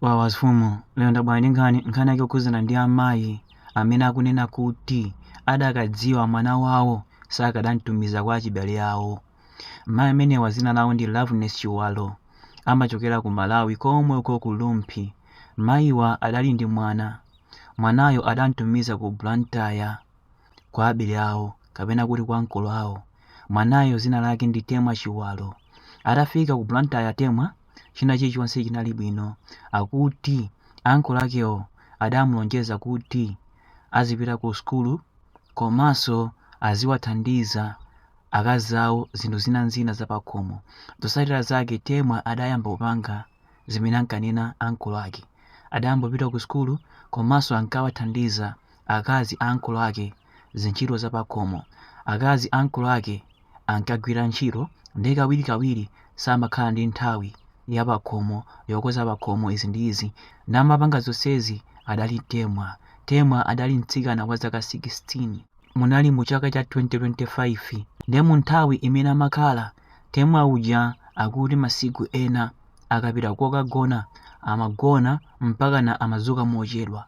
Wafumu lero ndabwera ndi nkhani yokhudzana ndi amayi amene akunena kuti adakadziwa mwana wawo sakanamtumiza kwa achibale awo. Mayi amenewa dzina lawo ndi Loveness Chiwalo, amachokera ku Malawi komwe uko ku Lumpi. Mayiwa adali ndi mwanayo adamtumiza ku Blantyre kwa abale awo kapena kuti kwa mkolo awo. Mwanayo dzina lake ndi Temwa Chiwalo. Atafika ku Blantyre Temwa china chilichonse chinali bwino, akuti ankolo akewo adamulonjeza kuti azipita ku sukulu komanso aziwathandiza akazi awo zinthu zina zapakhomo. Zotsatira zake Temwa adayamba kupanga zimene ankanena ankolo ake. Adayamba kupita ku sukulu komanso ankawathandiza akazi a ankolo ake zintchito zapakhomo. Akazi a ankolo ake ankagwira ntchito ndi kawirikawiri samakhala ndi nthawi yapakhomo yokonza pakhomo izi ndi izi. Namapanga zonsezi adali Temwa adali mtsikana wa zaka 16. Munali mu chaka cha 2025 ndi mu nthawi imene amakhala Temwa uja akuti masiku ena akapita kokagona amagona mpaka amazuka mochedwa.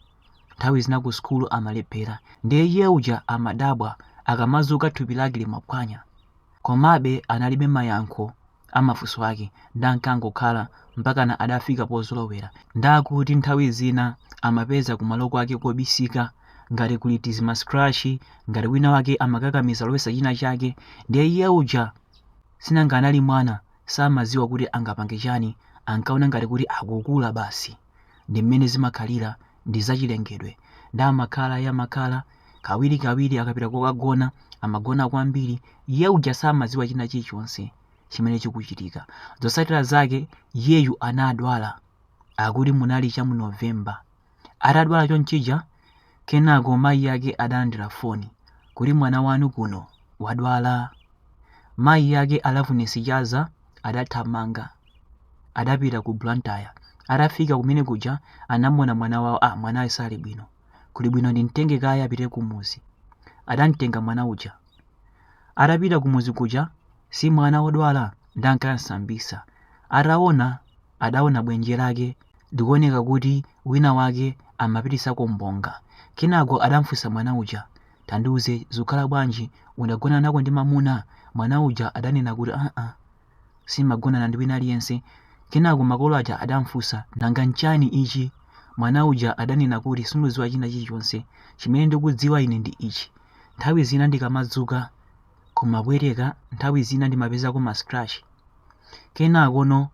Nthawi zina ku sukulu amalephera ndiye iye uja amadabwa akamazuka thupi lake limaphwanya. Komabe analibe mayankho amafunso ake ndankangokhala mpaka adafika pozolowera. Ndakuti nthawi zina amapeza kumalo kwake kobisika ngati kuli tizima scratch, ngati wina wake amakakamiza lowesa china chake. Ndiye iye uja sinanga anali mwana samaziwa kuti angapange chani, ankaona ngati kuti akukula basi. Ndi mmene zimakhalira, ndi zachilengedwe. Amakhala kawirikawiri akapita kokagona amagona kwambiri. Iye uja samaziwa china chilichonse chimene chikuchitika. Zotsatira zake iyeyu anadwala, akuti munali cha mu Novemba. Atadwala chonchija kenako mayi yake adalandira foni kuti mwana wanu kuno wadwala. Mayi yake Loveness Chiwalo adathamanga adapita ku Blantyre. Atafika kumene kuja anamona mwana wawo, mwanayo sali bwino, kuli bwino ndimtenge kaya apite kumuzi. Adamtenga mwana uja. Atapita kumuzi kuja si mwana wodwala ndankasambisa. Adaona bwenje lake ndikuoneka kuti wina wake amapitisako mbonga. Kenako adamfunsa mwana uja, tandiuze zikukhala bwanji, unagona nako ndi mamuna? Mwana uja adanena kuti simagonana ndi wina aliyense. Kenako makolo aja adamfunsa, nanga nchani ichi? Mwana uja adanena kuti sindidziwa china chilichonse, chimene ndikudziwa ine ndi ichi: nthawi zina ndikamadzuka kumabwereka, nthawi zina ndimapezako ma scratch. Kenako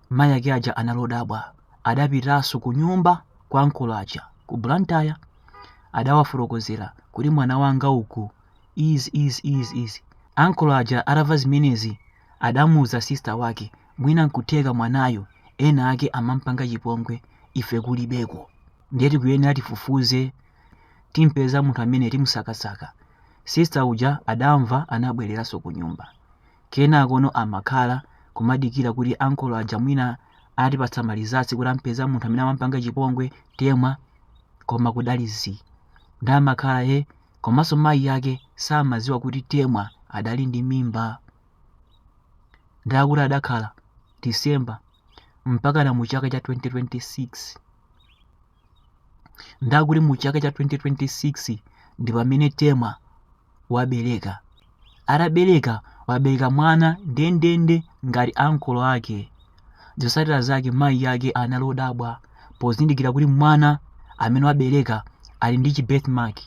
mayi ake aja analodabwa, adapitanso ku nyumba kwa ankolo aja ku Blantyre. Adawafotokozera kuti mwana wanga uku izi. Ankolo aja atamva zimenezi adamuuza sister wake, mwina nkutheka mwanayo ena ake amampanga chipongwe, ife kulibeko, ndiye tikuyenera tifufuze timpeza munthu amene timusakasaka. Sister uja adamva anabwereranso ku nyumba. Kenako amakhala kumadikira kuti ankolo aja mwina atipatsa malizatsi kuti ampeza munthu amene amampanga chipongwe Temwa, koma kudalizi. Ndamakhala komanso mayi yake samaziwa kuti Temwa adali ndi mimba. Ndakuti adakhala December mpaka mu chaka cha 2026. Ndakuti mu chaka cha 2026 ndi pamene Temwa wabereka. Atabereka wabereka mwana ndendende ngati ankolo ake. Zotsatira zake mayi yake analodabwa pozindikira kuti mwana amene wabereka ali ndi chi birthmark,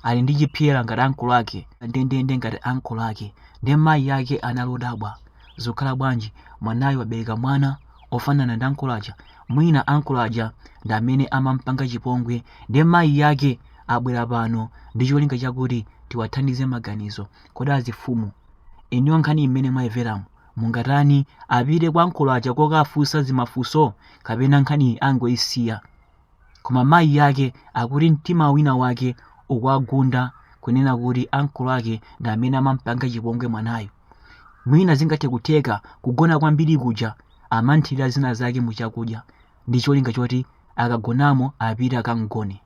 ali ndi chipyera ngati ankolo ake, ndendende ngati ankolo ake. Ndiye mayi yake analodabwa, zikukhala bwanji mwanayo wabereka mwana ofanana ndi ankolo aja, mwina ankolo aja ndi amene amampanga chipongwe. Ndiye mayi yake abwera pano ndi cholinga chakuti tiwathandize maganizo. Kodi azifumu, iniyo nkhani imene mwayimveramu mungatani? Apite kwa ankolo aja kokafunsa zimafunso kapena nkhani angoyisiya? Koma mayi yake akuti mtima wina wake ukuagunda kunena kuti ankolo ake ndi amene amampanga chipongwe mwanayo. Mwina zingathe kutheka kugona kwambiri kuja amanthira zina zake muchakudya ndi cholinga choti akagonamo apite akangone.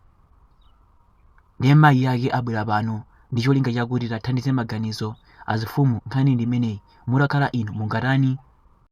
Ndiye mayi yake abwera pano ndi cholinga chakuti tathandize maganizo. Azifumu, nkhani ndi imeneyi. Mutakhala inu mungatani?